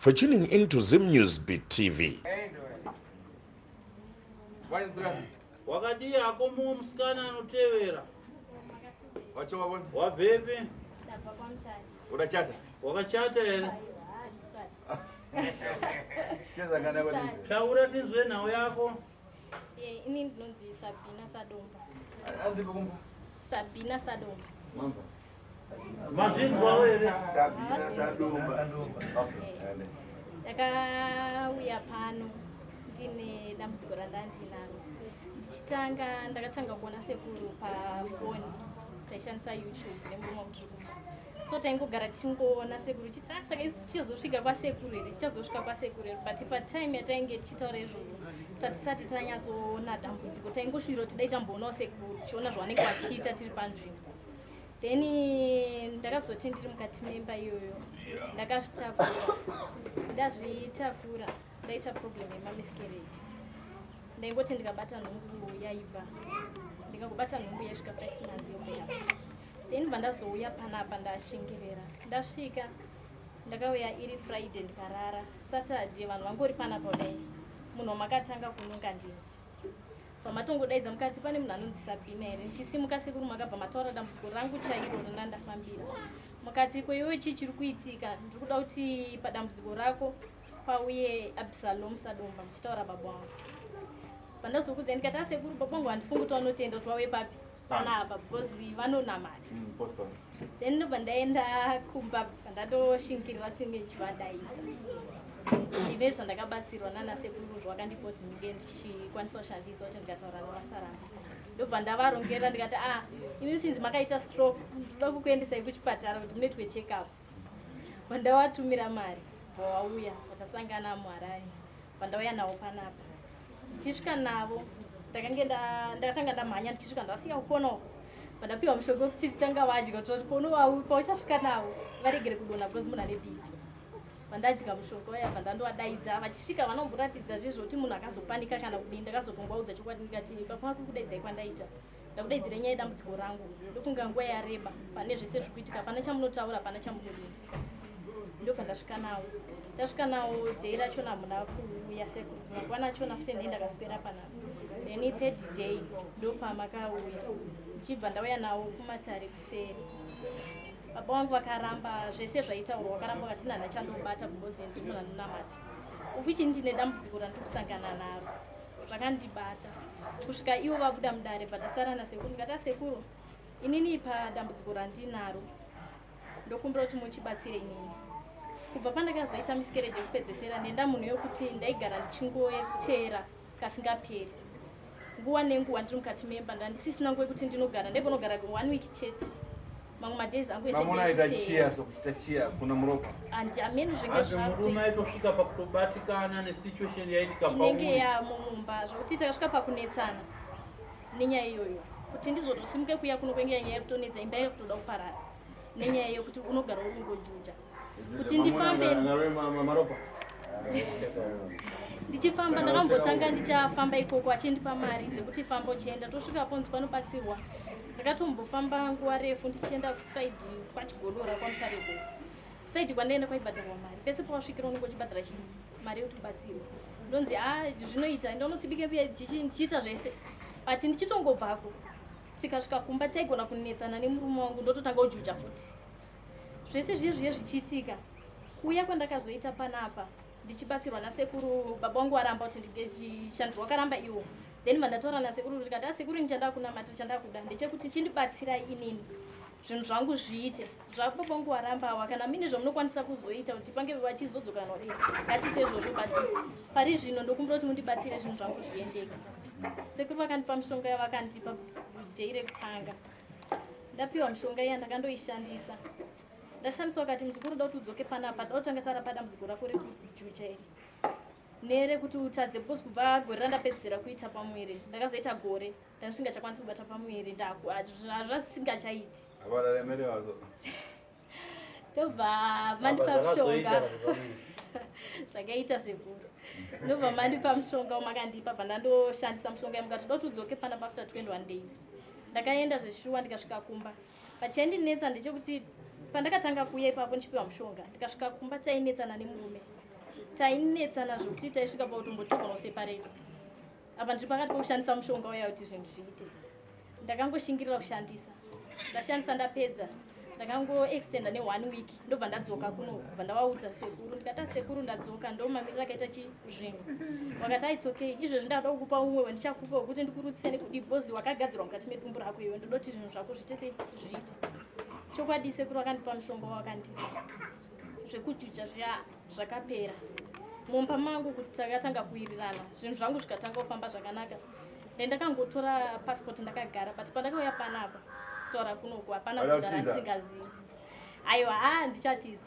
for tuning into Zim News Beat TV. Wakati yako msikana anotevera. Wacho wabona? Wabebe. Unachata? Wakachata ene. Cheza kana kwa nini? Taura tizwe nawe yako. Ini ndinonzi Sabina Sadomba. Azipo kumba? Sabina Sadomba. Mambo. Mazizwa wewe. Sabina Sadomba. Okay. Ndakauya pano ndine dambudziko randandinaro. Ndichitanga ndakatanga kuona Sekuru pafoni taishandisa YouTube nemurume mutsvuku. So taingogara tichingoona Sekuru chiti saka isu tichazosvika kwaSekuru here tichazosvika kwaSekuru here but patime yatainge tichitaura izvozvo tatisati tanyatsoona dambudziko taingosviro tidai tamboonawo Sekuru tichiona zvavanenge vachiita tiri panzvimbo. Then ndakazoti ndiri mukati memba iyoyo ndakazvitakura ndazvitakura ndaita problem yemamiscarriage ndaingoti ndikabata nhumbu yaibva ndikangobata nhumbu yaisvika 5 months yobva. Then vandazouya panapa ndashingerera ndasvika ndakauya iri Friday ndikarara. Saturday vanhu vangori panapa kudai munhu makatanga kununga ndini pamatongodaidza mukati pane munhu anonzi Sabina here ndichisimuka Sekuru makabva mataura dambudziko rangu chairo randafambira mukati kweiwe chii chiri kuitika ndiri kuda kuti padambudziko rako pauye Absalom Sadomba muchitaura baba wangu. Pandazokudza ndikati Sekuru baba wangu handifungi kuti vanotenda kuti wauye papi panapa because vanonamata. Then ndobva ndaenda kumba pandatoshingirira tinge chivadaidza ine zvandakabatsirwa nana Sekuru zvakandipoti ndinge ndichikwanisa kushandisa kuti ndikataura navasa rangu. Ndobva ndavarongera ndikati imi sinzi makaita stroke ndoda kukuendesai kuchipatara kuti munoitwe check up. Vandavatumira mari vauya vatasangana muHarare vandauya navo panapa ndichisvika navo ndakatanga ndamhanya ndichisvika ndavasiya kupona uko vandapiwa mushonga wekuti titanga vadya kuti pauchasvika navo varegere kudonha because munhu ane bhipi. Vandadya mushonga uya vandandovadaidza vachisvika vanomboratidza zvezvoti munhu akazopanika kana kudini. Ndakazotongwaudza chokwadi ndikati baba vako kudaidzai kwandaita ndakudaidzira nyaya yedambudziko rangu ndofunga nguva yareba pane zvese zvikuitika pana chamunotaura pana chamunodini. Ndobva ndasvika nawo ndasvika nawo dhei rachona hamuna kuuya Sekuru mangwana achona futi ndei ndakaswera panapa. Then third day ndopamakauya ndichibva ndauya nawo kumatare kuseri. Baba wangu vakaramba zvese zvaitaurwa vakaramba vakati nhana chandobata because ndiri munhu anonamata ufichi ndine dambudziko randiri kusangana naro zvakandibata kusvika ivo vabuda mudare bva tasara naSekuru ndikati Sekuru inini padambudziko randinaro ndokumbira kuti muchibatsire inini. Kubva pandakazoita miscarriage yekupedzesera ndenda munhu yokuti ndaigara ndichingoteera kasingaperi nguva nenguva ndiri mukati memba ndandisisina nguva yekuti ndinogara ndaimbonogara 1 week chete mamwe madays angu esechia kuna muropa ameni zvenge murume aitosvika pakutobatikana nesituation yaitika inenge yamumumba zvokuti takasvika pakunetsana nenyaya iyoyo kuti ndizotosimuke kuya kuno kwenge nyaya yekutonetsa imba yekutoda kuparara nenyaya yokuti unogara unongojuja kuti ndifambe ndichifamba ndakambotanga ndichafamba ikoko achindipa mari dzekuti famba uchienda tosvika ponzi panobatsirwa. Ndakatombofamba nguva refu ndichienda kusaidi kwachigodora kwamutarego kusaidi kwandaenda kwaibhadharwa mari pese pawasvikira unenge uchibhadhara mari yokubatsirwa ndonzi zvinoita ndaunotsibike mbiya ndichiita zvese but ndichitongobvako tikasvika kumba taigona kunetsana nemurume wangu ndototanga ujuja futi zvese zviye zvichiitika kuuya kwandakazoita panapa ndichibatsirwa naSekuru baba wangu aramba kuti ndinge chishandurwa akaramba iwo. Then mandataura naSekuru ndikati Sekuru ndichanda kunamata chandakuda ndechekuti chindibatsirai inini zvinhu zvangu zviite zvababa wangu warambawa kana mine zvamunokwanisa kuzoita kuti pange vachizodzoka nodii ngatiite izvozvo but pari zvino ndokumbira kuti mundibatsire zvinhu zvangu zviendeke. Sekuru vakandipa mishonga yavakandipa dhei rekutanga ndapiwa mishonga iya ndakandoishandisa ndashandisa wakati muzukuru da kuti udzoke panapa dautanga tara padambudziko rako rekujuja here nere kuti utadze because kubva gore randapedzisira kuita pamuviri ndakazoita gore ndandisingachakwanisi kubata pamuviri zvazvisingachaiti ndobva mandipa mushonga zvakaita Sekuru ndobva mandipa mushonga umakandipa bva ndandoshandisa mushonga yamukati da kuti udzoke panapa after 21 days ndakaenda zveshuwa ndikasvika kumba pachendinetsa ndechekuti pandakatanga kuuya ipapo ndichipiwa mushonga ndikasvika kumba tainetsana nemurume tainetsana zvokuti taisvika pautombotuka kuseparate. Apa ndiri pakati pokushandisa mushonga uya kuti zvinhu zviite. Ndakangoshingirira kushandisa. Ndashandisa ndapedza. Ndakangoextenda ne1 week ndobva ndadzoka kuno kubva ndavaudza Sekuru. Ndikati Sekuru ndadzoka ndomamirira akaita zvinhu. Wakati it's okay. Izvozvi ndada kukupa umwe wendichakupa wekuti ndikurutsise nekudipozi wakagadzirwa mukati medumbu rako iwe. Ndodoti zvinhu zvako zvitese zviite. Chokwadi Sekuru akandipa mushonga wakandi. Zvekujuja zvakapera. Mumba mangu kuti takatanga kuwirirana. Zvinhu zvangu zvikatanga kufamba zvakanaka. Ndakangotora passport ndakagara but pandakauya panapa tora kunoku hapana kugara ndisingazivi. Aiwa handichatizi.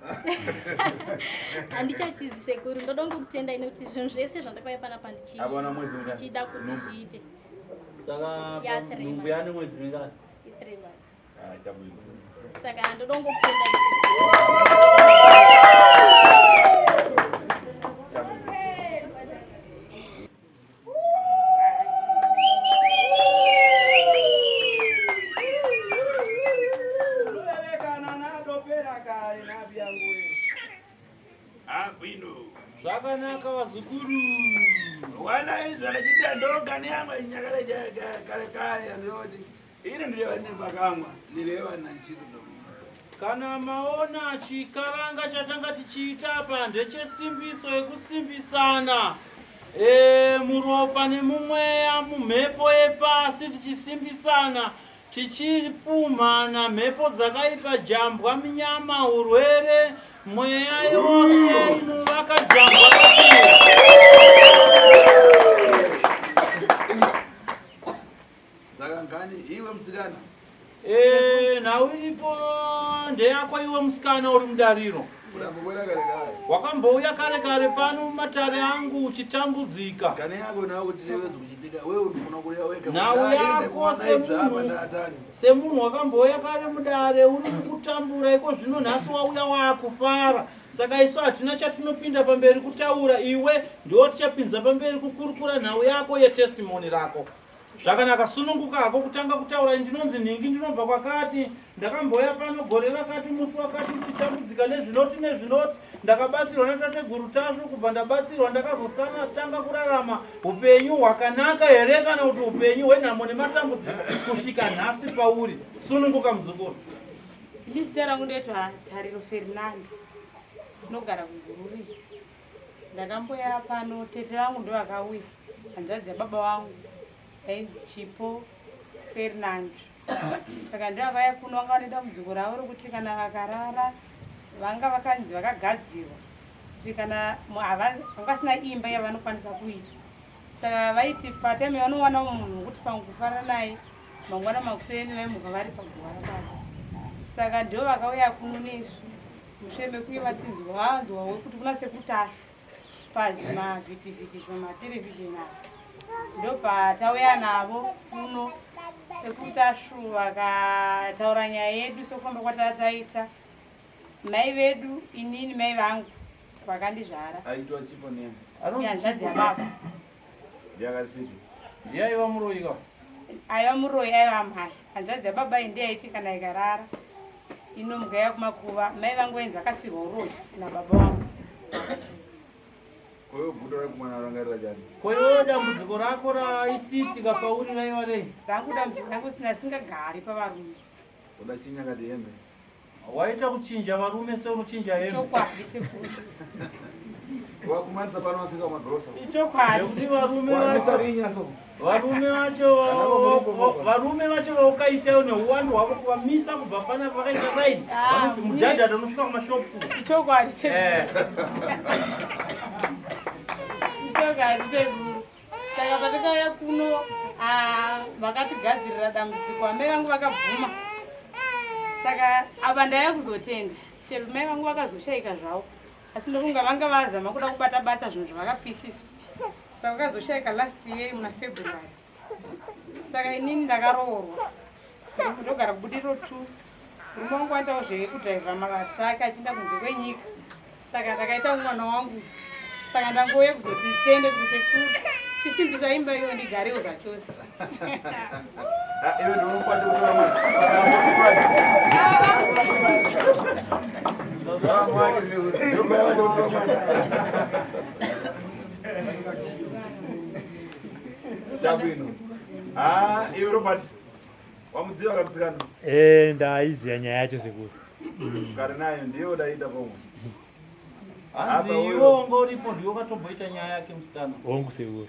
Handichatizi Sekuru ndoda kukutenda inokuti zvinhu zvese zvandakauya panapa ndichida kuti zviite. Saka numbu yani mwedzi mingani? 3 months. Chabwino. Saka ndoda kukutenda Zvakanaka vazukuru. Wana izvana chidandoka neamwe nyakare kare ndoti ine ndireva nepakamwa ndireva nachiro. Kana maona chikaranga chatanga tichiita apa ndechesimbiso yekusimbisana. Muropa nemumweya mumhepo yepasi tichisimbisana. Tichipumhana mhepo dzakaipa jambwa munyama urwere mweya yose inovaka jambwa Saka ngani iwe mtsikana? Nawe iripo ndeyako iwe musikana uri mudariro. Urambobwera kare kare. Wakambouya kare kare pano mumatare angu uchitambudzika. Kane yako nawe kuti newe kuchitika wewe unofuna kuya weka. Nawe yako semunhu wakambouya kare mudare uri kutambura iko zvino nhasi wauya wakufara. Saka isu hatina chatinopinda pamberi kutaura, iwe ndiwo tichapinza pamberi kukurukura nhau yako yetestimoni rako. Zvakanaka sununguka hako kutanga kutaura ndinonzi nhingi ndinobva kwakati ndakamboya pano gore rakati musi wakati tichitambudzika nezvinoti ndakabatsirwa natateguru Tasvu kubva ndabatsirwa ndakazosana tanga kurarama upenyu hwakanaka here kana kuti upenyu hwenhamo nematambudziko kusvika nhasi pauri. Sununguka muzukuru. Ndizita rangu ndetwa Tariro Fernando nogara kuGururi. Ndakamboya pano tete vangu ndo vakauya hanzvadzi yababa vangu ainzi Chipo Fernando. Saka ndo vakauya kuno vanga vanoita muzungu ravo rokuti kana vakarara vanga vakanzi vakagadzirwa kuti kana vangasina imba yavanokwanisa kuita. Saka vaiti patime vanowana munhu wekuti pamwe kufara naye mangwana makuseni vaimuka vari pagwara pavo. Saka ndo vakauya kuno nesu mushure mekuye vatinzwa vanzwa wekuti kuna Sekutashu pazvimavhitivhiti zvematelevhizheni avo. Ndo patauya navo kuno Sekutashu vakataura nyaya yedu sokufamba kwatataita. Mai vedu inini mai vangu vakandizvara. Aitwa Chipo nemi. Hanzvadzi yababa. Yakasviti. Ndiyaiva muroi ka? Aiva muroi aiva mai. Hanzvadzi yababa ndiyaiti kana ikarara inomuka yakumakuva. Mai vangu vainzi vakasirwa uroi nababa vangu. Kwewe bhudo rakumwana rangarira jani. Kwewe dambudziko rako raisitika pauri raiva rei? Rangu dambudziko rangu singagari pavarume. Uda chinyanga dihembe. Waita kuchinja varume seunochinja hembe. Chokwadi Sekuru. Wakumanisa pano wafika madrosa. Chokwadi. Yekuti varume Wanisarinya so. varume vacho vaukaita neuwandu hwako kuvamisa kubva pana vakaita saini vanoti mudhadhadha unosvika kumashopu. Chokwadi Sekuru. Chokwadi Sekuru. Saka patakauya kuno vakatigadzirira dambudziko amai vangu vakabvuma. Saka apa ndaya kuzotenda chero mai vangu vakazoshaika zvavo asi ndokunga vanga vazama kuda kubata zvinhu zvavakapisiswa. Saka vakazoshaika last year muna February. Saka inini ndakaroorwa ndogara kubudiriro 2. Murume wangu aitawo zvekudhaivha matraka achienda kunze kwenyika. Saka ndakaita mwana wangu. Saka ndangouya kuzoti tende kuti Sekuru chisimbisa imba iyo ndigarewo zvachose. Iwe ndio unokwata kutora mwana. Mwana Chabwino. Iwe Robert. Wamudziwa kabisikana? Ndaiziya nyaya yacho Sekuru. Kare nayo ndiyo daida pomwe. Hanzi iwo ngoripo ndiwo katomboita nyaya yake musikana. Hongu Sekuru.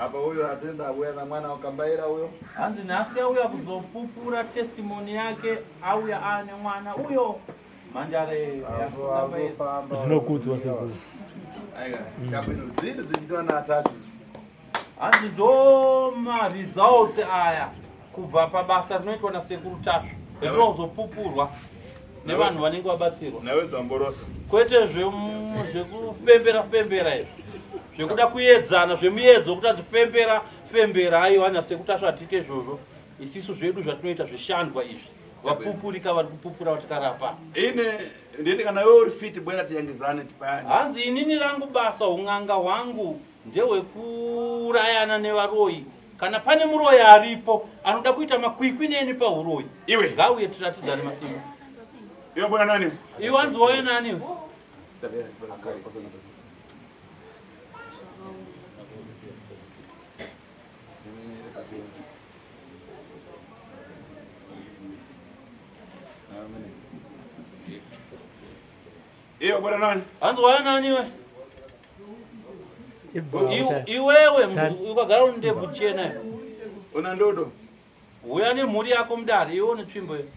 Apa huyo atenda auya na mwana wakambaira huyo. Hanzi nasi auya kuzopupura testimony yake auya ane mwana huyo. Manjare yakutambaira. Zvinokudzwa Sekuru. Aiga, Chabwino zvinhu zvichitwa na atatu. Hanzi ndoma results aya kubva pabasa rinoitwa nasekuru Tasvu. Rinozopupurwa nevanhu vanenge vabatsirwa. Nawe zamborosa. Kwete zvekufembera izvi. Zvekuda kuedzana zvemuedzo kuti adzifembera haiwa nasekuru Tasvu atiite izvozvo. Isisu zvedu zvatinoita zvishandwa izvi. Vapupurika vari kupupura vatikarapa. Ine nditi kana wewe uri fit bwana tiyangizane tipayani. Hanzi inini rangu basa ung'anga hwangu ndehwekurayana nevaroyi. Kana pane muroyi aripo anoda kuita makwikwi neni pauroyi. Iwe ngauye tiratidzane masimba. Iwe bwana nani? Iwe hanzi wauya nani? Iwe bwana nani? Hanzi wauya nani iwe? Iwewe ukagara une ndebvu chena. Una ndodo? Uya nemhuri yako mudare iwe une tsvimbo iyo.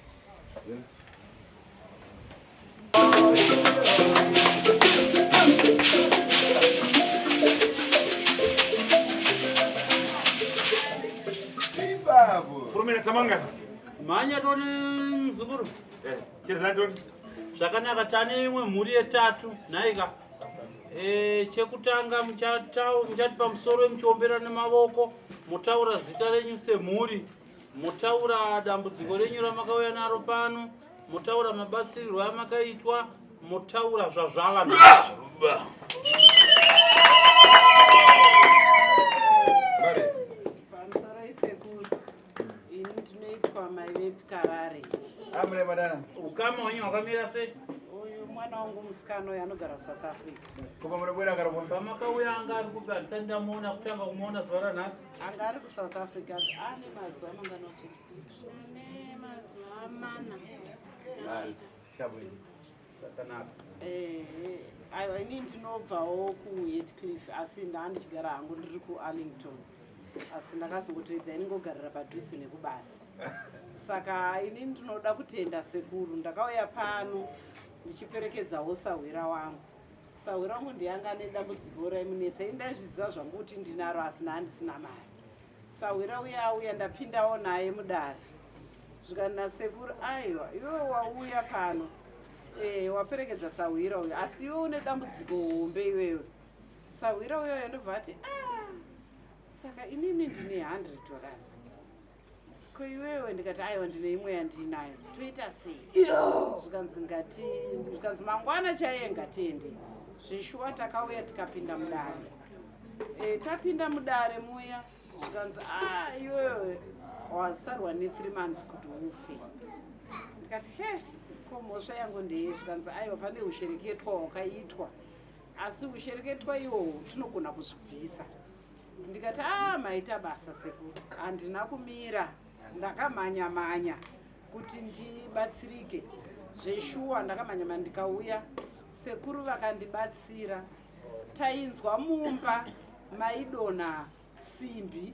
Furumina tamanga. Manya toni mzukuru. Cheza ndoni. Zvakanaka tane imwe mhuri yetatu naika. Chekutanga muchati pamusoro muchiombera nemavoko, mutaura zita renyu semhuri, mutaura dambudziko renyu ramakauya naro pano, mutaura mabatsirirwo amakaitwa, mutaura zvazvava. Pamusoro isekuru, ini ndinoitwa mai vepikarare. Amune madana. Ukama wenyu hwakamira sei? Uyu mwana wangu musikana uyu anogara South Africa. Kuba munobwera karabona. Pamakauya anga ari kupi handisati ndamuona kutanga kumuona zuva ranhasi. Anga ari kuSouth Africa ane mazuva manganochi. Ane mazuva mana. Chabwino. Zvakanaka. Aiwa ini ndinobvawo kuHeathcliff asi ndandichigara hangu ndiri kuArlington. Asi ndakazongotoedza iningogarira padhuze nekubasa. Saka ini ndinoda kutenda Sekuru, ndakauya pano ndichiperekedzawo sahwira wangu. Sahwira wangu ndiyanga nedambudziko raimunetsa, indazviziva zvangu kuti ndinaro asi handisina mari. Sahwira uya ndapindawo naye mudare. Zvikana Sekuru, aiwa iwe wauya pano waperekedza sahwira uyu asi iwe une dambudziko hombe iwewe. Sahwira uyoyo ndobva ati saka inini ndine $100. Ko iwewe ndikati aiwa ndine imwe yandinayo toita sei? Zvikanzi mangwana chaiye ngatiende. Zveshuwa takauya tikapinda mudare. Tapinda mudare muya zvikanzi iwewe wasarwa ne3 months kuti ufe. Ndikati ko mhosva yangu ndeye. Zvikanzi aiwa pane ushereketwa wakaitwa asi ushereketwa iwo tinogona kuzvibvisa. Ndikati maita basa Sekuru, handina kumira, ndakamanya kuti ndibatsirike. Zveshuwa ndakamanya ndikauya, Sekuru vakandibatsira. Tainzwa mumba maidona simbi,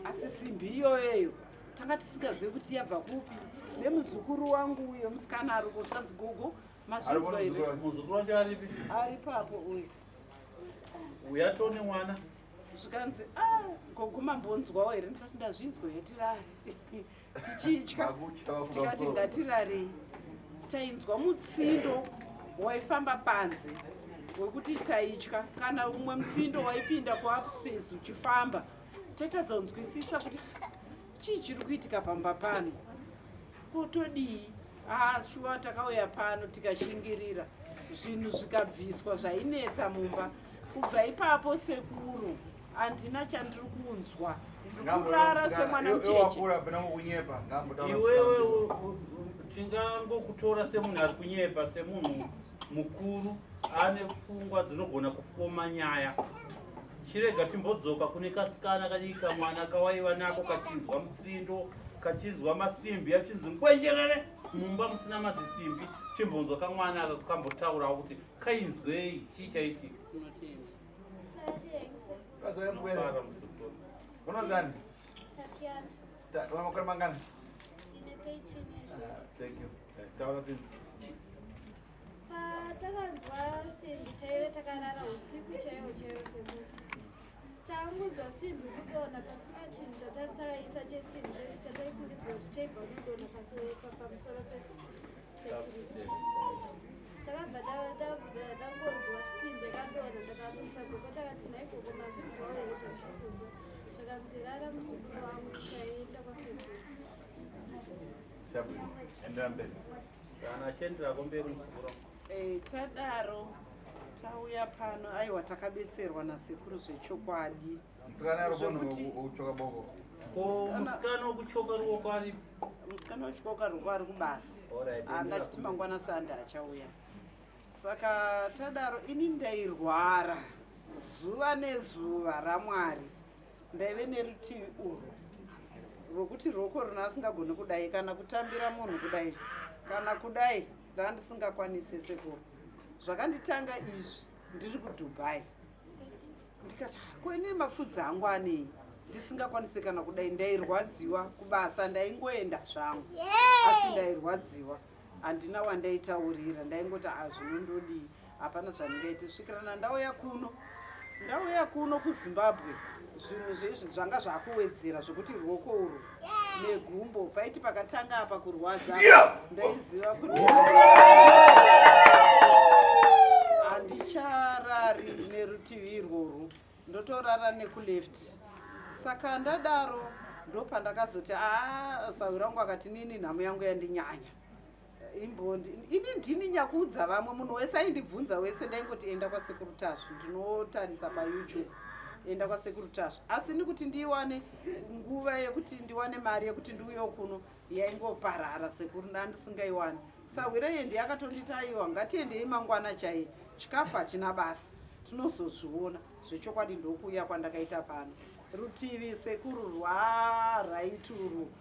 asi simbi iyoyo tanga tisingazivi kuti yabva kupi. Nemuzukuru wangu uyo musikana ari kusvanzi gogo mazvinzwa iri. Muzukuru wacho aripi? Ari papo uyu. Uya tone mwana. Zvikanzi gogo mambonzwawo here, ndifati ndazvinzwa hetirare. Tichitya tikati ngatirarei. Tainzwa mutsindo waifamba panze wekuti taitya. Kana umwe mutsindo waipinda kuupstairs uchifamba taitadza kunzwisisa kuti chii chiri kuitika pamba pano. Kutodii shuwa takauya pano tikashingirira zvinhu zvikabviswa zvainetsa mumba. Kubva ipapo Sekuru handina chandiri kunzwa, ndikurara semwana mucheche. Iwewe tingangokutora semunhu ari kunyepa, semunhu mukuru ane pfungwa dzinogona kufoma nyaya. chirega timbodzoka kune kasikana kadika mwana kawaiva nako kachinzwa mutsindo kachinzwa masimbi achinzi ngwenjerere mumba musina mazisimbi chimbonzwa kamwana kambotaurawo kuti kainzwei chii chaitika. Unonzani? Tatiana. Unamakore mangana? Ndine 13 years. Thank you. taura tinzi Takanzwa simbi chaive takarara usiku chaivo semuku. Takangonzwa simbi kudonha pasina chinhu chatanga takaisa chesimbi chataifungidzira kuti chaibva kudonha pamusoro pekiriti. Takabva tangonzwa simbi yakadonha ndakabudisa gogo takati naigoko mazvizivawo here zvazvirikunzwa zvakanzi rara muzodziwa wangu tichaenda kwasekuru. Chabwino. Endera mberi. kana achienderako mberi muzukuru. Tadaro tauya pano aiwa takabetserwa nasekuru zvechokwadi. Musikana arikono uchoka boko. Musikana wekuchoka ruoko aripo. Musikana wechoka ruoko ari kubasa. Angachiti mangwana sanda achauya. Saka tadaro ini ndairwara zuva nezuva raMwari. Ndaive nerutivi urwu rwokuti ruoko runa asingagoni kudai kana kutambira munhu kudai kana kudai ndandisingakwanisi sekuru. Zvakanditanga izvi ndiri kuDubai. Ndikati ko ini mapfudzi angu anei ndisingakwanisi kana kudai ndairwadziwa kubasa ndaingoenda zvangu asi ndairwadziwa handina wandaitaurira ndaingoti zvinondodii hapana zvandingaita svikirana ndauya kuno kuZimbabwe zvinhu zvezvi zvanga zvakuwedzera zvokuti ruoko urwu negumbo paiti pakatanga apa kurwadza ndaiziva kuti handicharari nerutivi irworwu ndotorara nekuleft. Saka ndadaro ndopandakazoti sawi rangu akati nini nhamo yangu yandinyanya imbondi ini ndini nyakudza vamwe munhu wese aindibvunza wese ndaingoti enda kwasekuru Tasvu ndinotarisa paYouTube enda kwasekuru Tasvu asi nikuti ndiwane nguva yekuti ndiwane mari yekuti ndiuyewo kuno yaingoparara sekuru ndandisingaiwani. Sawira yendi yakatondita aiwa ngatiendei mangwana chaiye chikafu hachina basa tinozozviona zvechokwadi ndokuuya kwandakaita pano. Rutivi sekuru rwaituru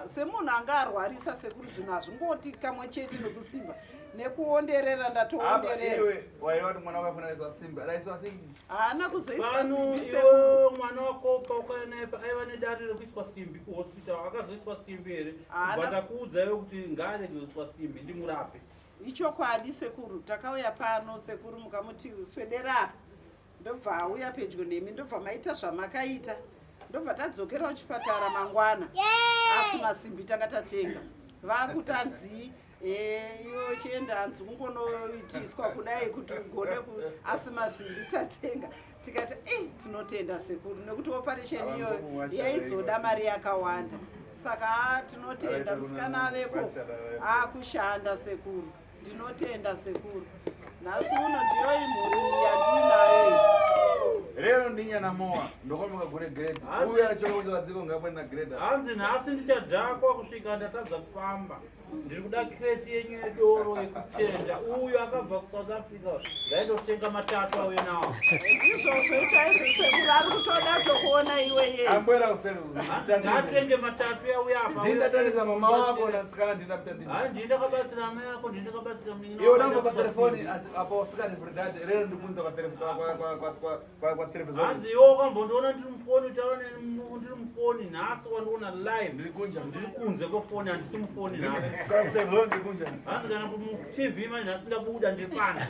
semunhu anga arwarisa sekuru zvinhu hazvingoti kamwe chete nekusimba nekuonderera ndatoonderera. Iwe waiwa mwana wako anaitwa Simba anaitwa Simba haana kuzoiswa simbi sekuru. Mwana wako paukaya naye aiva nedare rekuiswa simbi kuhospital akazoiswa simbi here kubva ndakuudza iwe kuti ngaarege kuiswa simbi ndimurape. Ichokwadi sekuru takauya pano sekuru mukamuti swedera apa ndobva auya pedyo nemi ndobva maita zvamakaita ndobva tadzokera kuchipatara mangwana asi masimbi tanga tatenga vakutanzi iyo chienda hanzi kungonoitiswa kudai kuti ugone asi masimbi tatenga tikati tinotenda sekuru nekuti operation iyoyo yaizoda mari yakawanda saka tinotenda musikana aveko akushanda sekuru ndinotenda sekuru. Nhasi uno ndiyo imhuri yandinayo. Lero ndinyana moa ndokomuka kune grade. Uya achokuza dziko ngabwena na grade. Hanzi nhasi ndichadhakwa kusvika ndatadza kufamba. Ndiri kuda crate yenyu yedoro yekuchenda. Uyu akabva kuSouth Africa. Ndaitotenga matatu auye nawo. Izvozvo chaizvo sekuru ari kutoda tokuona iweye. Ambwera uselu. Ndatenge matatu yauya apa. Ndindatarisa mama wako na tsikana ndindamutatisa. Ndindakabatsira mai yako ndindakabatsira muningi. Iwe ndamba telefoni apo fika ndibridade lero ndikunza kwa telefoni kwa telefoni. Hanzi iwo kwambondoona ndiri mufoni utaona ndiri mufoni nhasi wandiona live ndiri kunze kwefoni handisi mufoni nhasi. Hanzi kana TV manje nhasi ndabuda ndiri pana.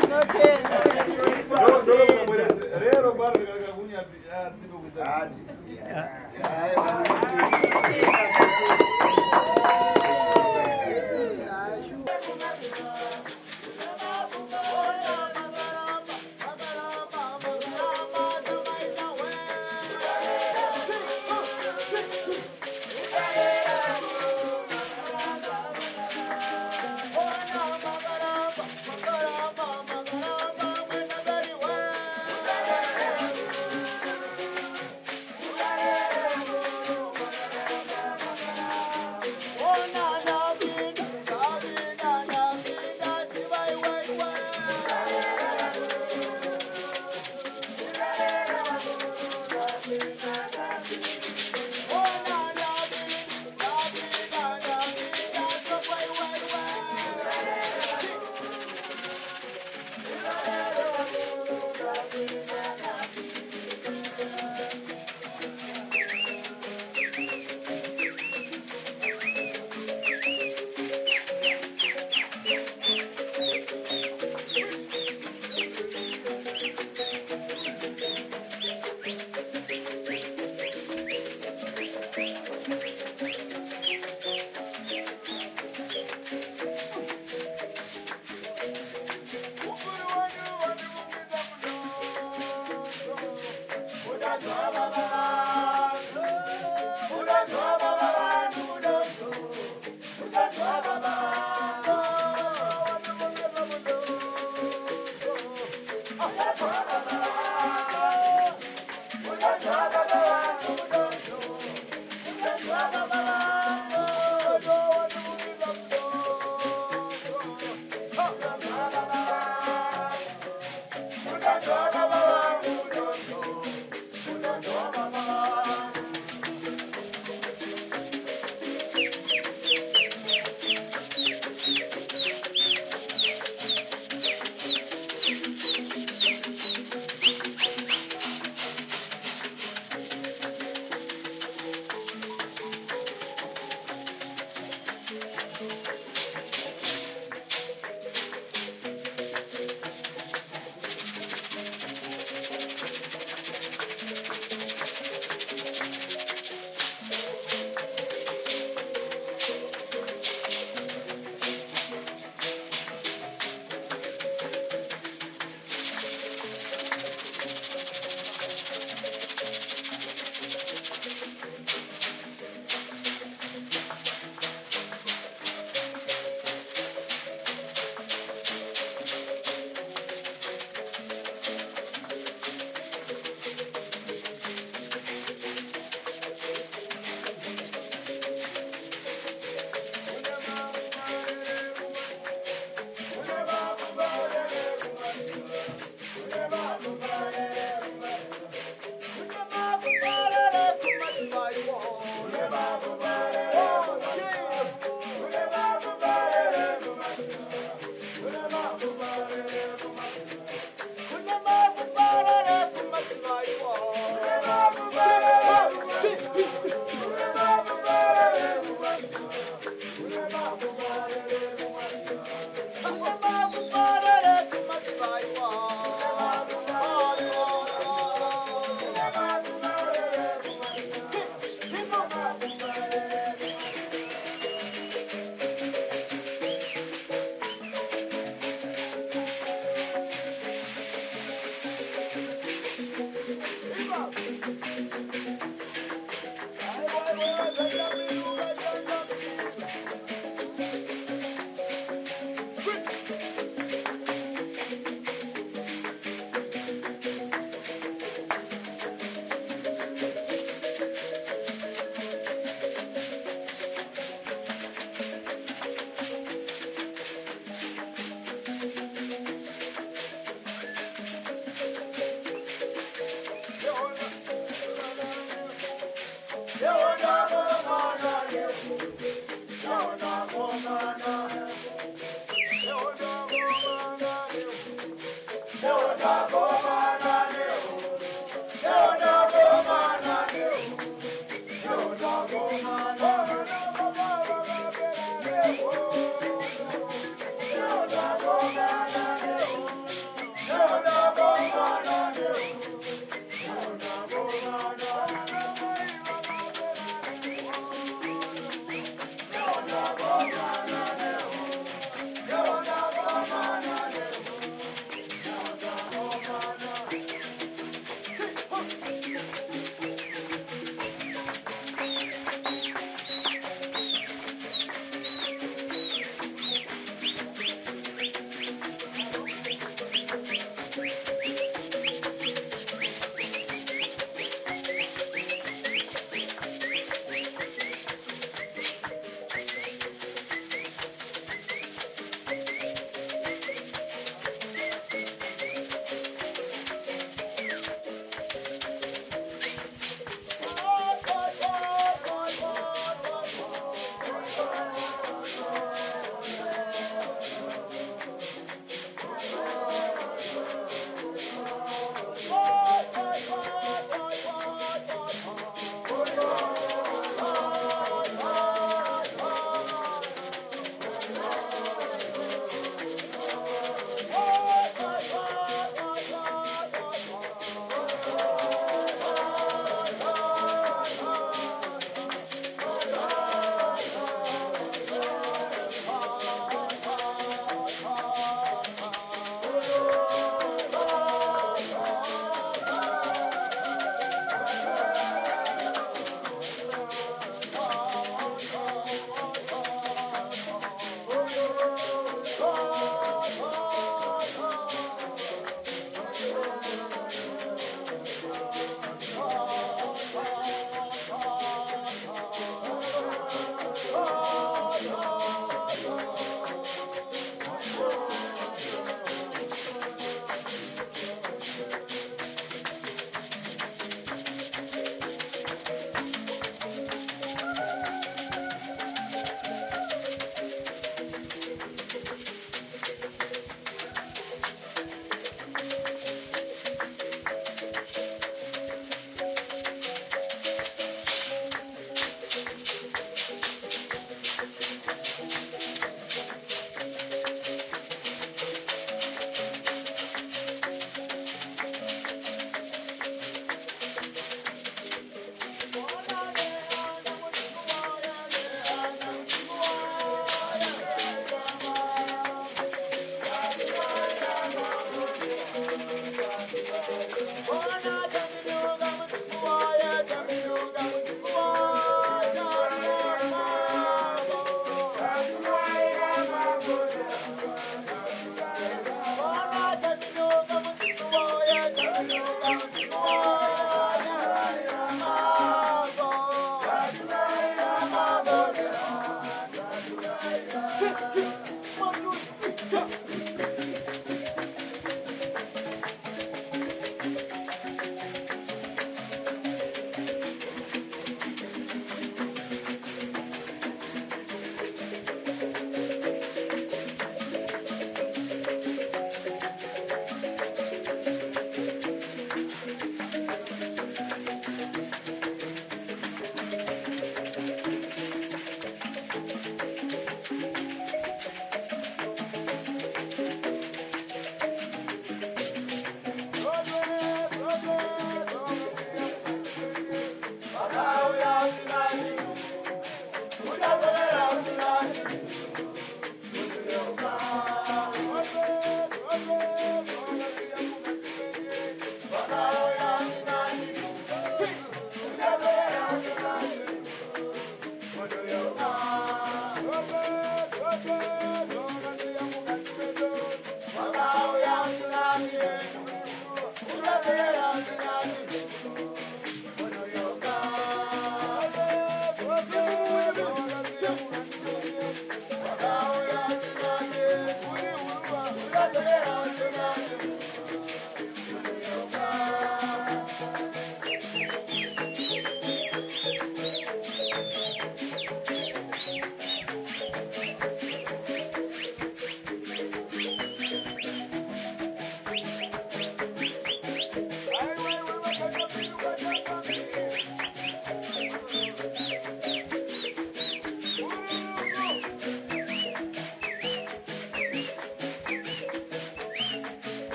Tinotenda. Lero bado ndikakunya tiko kuita. Baba,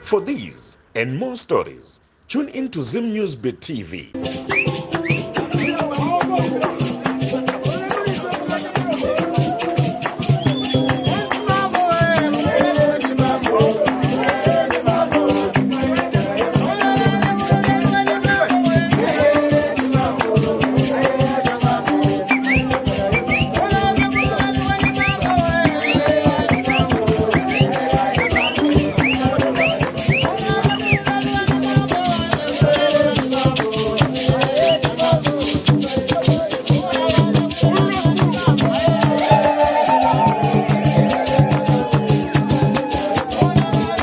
For these and more stories, tune into Zim News Bit TV.